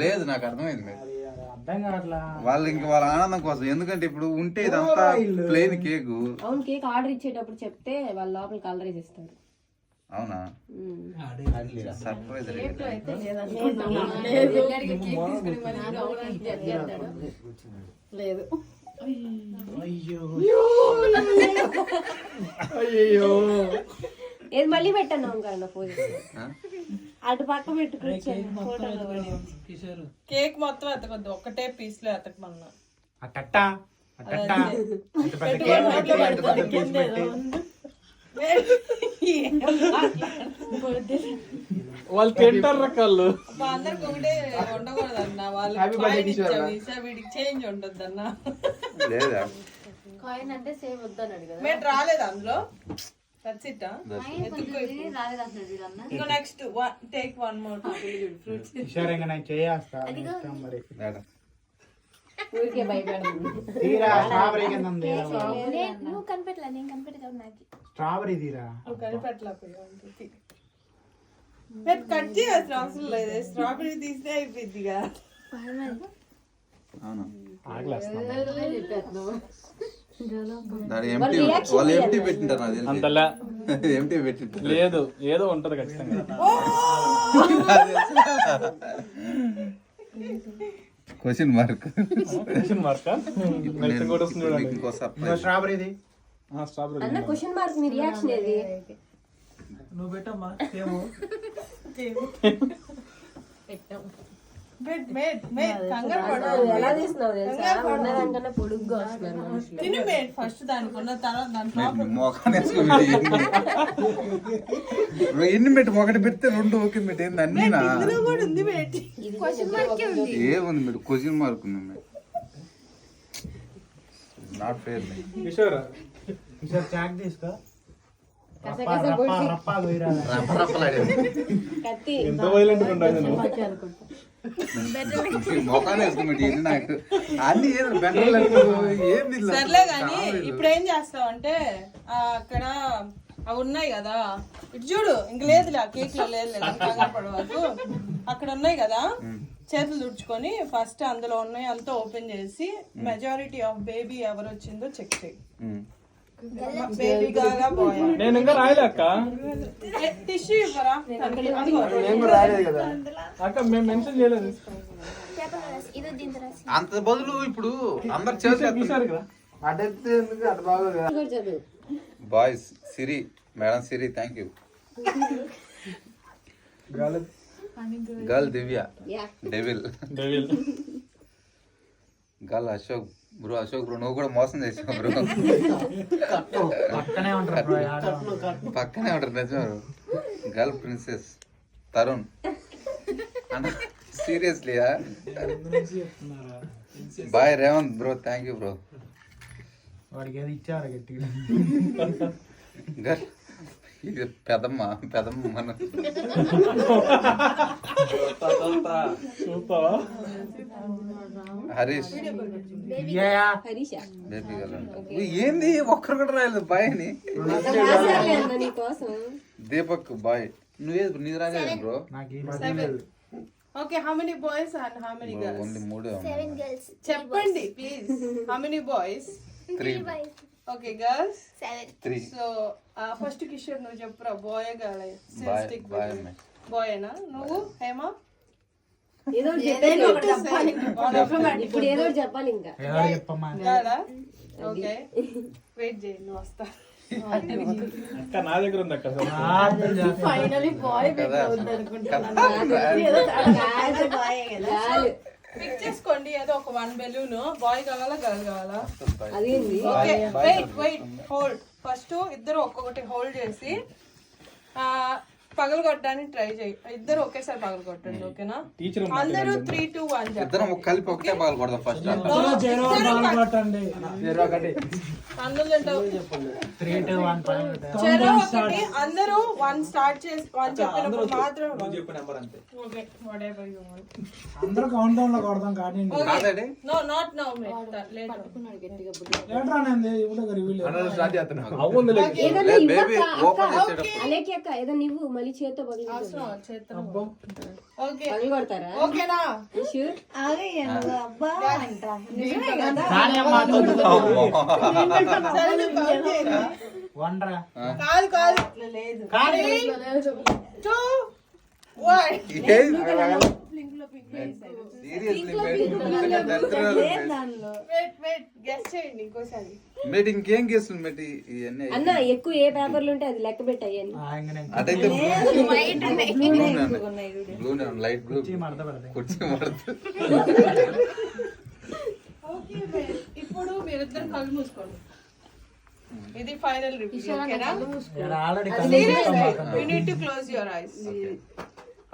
లేదు నాకు అర్థమైంది వాళ్ళు ఇంక వాళ్ళ ఆనందం కోసం. ఎందుకంటే ఇప్పుడు ఉంటే ఇదంతా ప్లేన్ కేక్. అవును, కేక్ ఆర్డర్ ఇచ్చేటప్పుడు చెప్తే వాళ్ళ లోపల కలర్ ఇస్తారు. అవునా? సర్ప్రైజ్ లేదు. అయ్యో ఏది మళ్ళీ పెట్టాను కదా ఫోన్ అటు పక్క పెట్టుకోవచ్చు. కేక్ మొత్తం ఎత్తకొద్దు, ఒక్కటే పీస్ లో ఎత్తకమన్నా. వాళ్ళు తింటారు రకాలు. అందరికి ఒకటే ఉండకూడదు అన్న. వాళ్ళు వీడికి చేంజ్ ఉండదు అన్న. కాయిన్ అంటే సేమ్ వద్దన్నాడు కదా. మేము రాలేదు అందులో. Next take one more fruits. ఊరికే భయపడదు. స్ట్రాబెరీ తీరా కట్ చేయాల్సిన అవసరం లేదు. స్ట్రాబెరీ తీస్తే అయిపోయిందిగా. లేదు ఏదో ఉంటది ఖచ్చితంగా. Question mark. స్ట్రాబెరీది అన్న క్వశ్చన్ మార్క్. మీ రియాక్షన్ ఏది? నువ్వు పెట్టమ్మా. ఎలా తీస్తున్నావు తెలుసా? ఉన్నదానికన్నా పొడుగ్గా వస్తున్నారు మనుషులు. తిని మేడ్ ఫస్ట్ దానికి ఉన్న తర్వాత దాంట్లో ఎన్ని పెట్టి ఒకటి పెడితే రెండు ఓకే పెట్టి అన్ని ఏముంది మీరు క్వశ్చన్ మార్క్ ఉంది. Not fair. కిషోర్ చాక్ తీసుకో. ఎంత వైలెంట్ సర్లే గాని ఇప్పుడు ఏం చేస్తావు అంటే అక్కడ అవి ఉన్నాయి కదా, ఇటు చూడు. ఇంక లేదులే కేక్ లో లేదు, పడవద్దు. అక్కడ ఉన్నాయి కదా, చేతులు తుడుచుకొని ఫస్ట్ అందులో ఉన్నాయి అంతా ఓపెన్ చేసి మెజారిటీ ఆఫ్ బేబీ ఎవరు వచ్చిందో చెక్ చేయి. బేబీ గాగా బాయ్. నేను ఇంకా రాయలే అక్క. టిష్యూ ఇవ్వరా? అక్క మేము మెన్షన్ చేయలేదు. అంత బదులు ఇప్పుడు అందరు చేస్తారు. Boys Siri madam Siri thank you. Girl Divya devil. Girl Ashok bro. Ashok bro నువ్వు కూడా మోసం చేసావు బ్రో. పక్కనే ఉంటారు నిజం. గర్ల్ ప్రిన్సెస్ తరుణ్ అన్న seriously. Boy Revanth bro thank you bro. వాడికి ఏది ఇచ్చారు గట్టిగా. గర్ల్ ఇది పెదమ్మ మన హరీష్ బేబీ గర్ల్. ఏంది ఒక్కరు కూడా రాయలేదు బాయ్ అని. దీపక్ బాయ్. నువ్వేది నీది రాలేదు bro. Okay, how many boys and how many girls? Only 3 చెప్పండి please. How many boys? 3. Okay, girls 3. So first Kishore నువ్వు చెప్పురా. Boy girl? బాయేనా? నువ్వు హేమా? ఇప్పుడు ఏదో చెప్పాలి ఇంకా. ఓకే వెయిట్ చేయి, నువ్వు వస్తా. అక్క నా దగ్గర ఉంది అక్క. ఫైనల్లీ బాయ్ పిక్ చేసుకోండి. ఏదో ఒక 1 బెలూన్. బాయ్ కావాలా గర్ల్ కావాలా? Okay wait hold. ఫస్ట్ ఇద్దరు ఒక్కొక్కటి హోల్డ్ చేసి పగలు కొట్టడానికి ట్రై చేయి. ఇద్దరు ఒకేసారి పగలు కొట్టండి, ఓకేనా? టీచర్ అందరూ 3, 2, 1 చెప్పండి. ఇద్దరం కలిపి ఒకటే బాల్ కొడదాం ఫస్ట్. అందరూ 1 స్టార్ట్ చేసి 1 చెప్పినప్పుడు మాత్రం ఓకే whatever you want. అందరూ కౌంట్ డౌన్ లో కొడదాం కానీ కాదండి No, not now, mate. Later. Later అనేది ఇప్పుడు రివీల్ ఏదన్నా బేబీ ఇవ్వక్క ఓపెన్ అక్క. చేసేటప్పుడు అలేకి అక్క ఏదన్నా ఇవ్వు మళ్ళీ చేత్తో పగిలి ఓకే పగిలి కొడతారా? ఓకేనా? షూర్. వండరా కాదు కాదు లేదు 2, 1 వెయిట్ గెస్ చేయండి ఇంకోసారి. మేట్ ఇంకేం గేస్తుంది మేట్ ఇవన్నీ అన్న ఎక్కువ ఏ పేపర్లు ఉంటే అది లెక్క పెట్టాయని. అటైతే బ్లూ లైట్ బ్లూ మడత పెడతాయి. కుర్చీ మడత. ఓకే ఇప్పుడు మీరిద్దరు కళ్ళు మూసుకోండి. ఇది ఫైనల్ రివ్యూ, ఓకేనా? Already you need to close your eyes,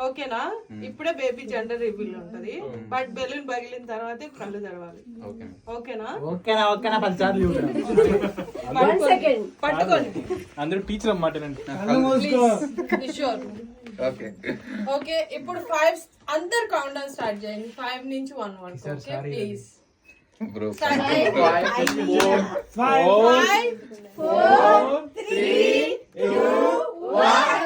ఓకేనా? ఇప్పుడే బేబీ జెండర్ రివీల్ ఉంటది, బట్ బెలూన్ పగిలిన తర్వాత కళ్ళు తెరవాలి, ఓకేనా? ఓకేనా ఓకేనా 10 సార్లు చూడండి. 1 సెకండ్ పట్టుకోండి. అందరూ టీచర్ అన్నమాట నండి. షూర్. ఓకే ఓకే ఇప్పుడు 5 అందరు కౌంట్ డౌన్ స్టార్ట్ చేయండి. 5 నుంచి 1 వరకు, ఓకే? ప్లీజ్ బ్రో స్టార్ట్ 5 5 4 3 2 1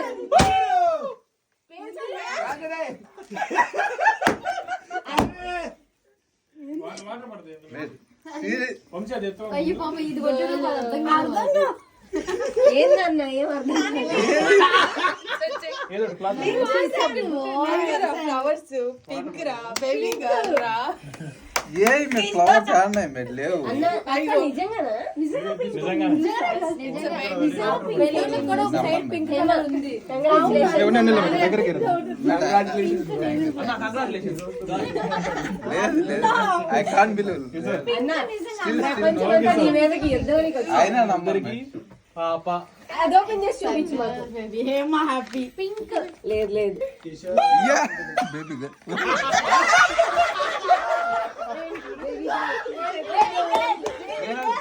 ఏందన్నా ఏం అర్థం ఫ్లవర్స్ పింక్ రా, బేబీ గర్ల్ రా. ఏ ఫ్లవర్స్ ఆడినాయి మేట్ లేవు. అన్న అక్క నిజంగానా? లేదు లేదు ఐ కాంట్ బిలీవ్. ప్రపంచమంతా నీ మీదకి యుద్ధానికి వచ్చింది. అయినా నంబర్కి పాప అది ఓపెన్ చేసి చూపించు మాకు. పింక్ లేదు లేదు యా బేబీ గర్ల్.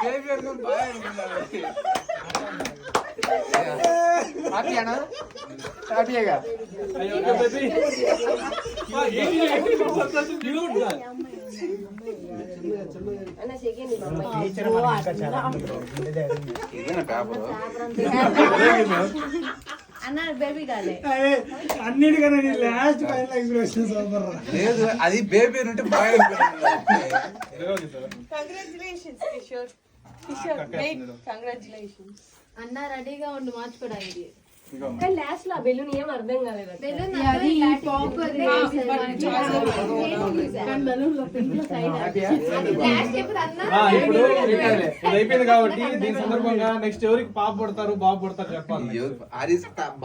బేబీ అనుకుని బాగా హ్యాపీనా హ్యాపీగా అయ్యో బేబీ అన్న సెకండ్ టీచర్ మనకి ఇంకా చాలా ఇదేనా పేపర్? అన్న బేబీ కాలే అన్నిటికన్నా లాస్ట్ ఫైనల్ ఎక్స్ప్రెషన్ సూపర్. లేదు అది బేబీ ఉంటే బాగా కంగ్రాచులేషన్స్ కిషోర్. కిషోర్ కంగ్రాచులేషన్స్. అన్న రెడీగా ఉండు మార్చుకోవడానికి. కానీ లాస్ట్ లో ఆ బెలూన్ ఏం అర్థం కాలేదు. ఇప్పుడు ఇది అయిపోయింది కాబట్టి దీని సందర్భంగా నెక్స్ట్ ఎవరికి పాప పడతారు బాబు పడతారు చెప్పాలి. హరీష్ బాబు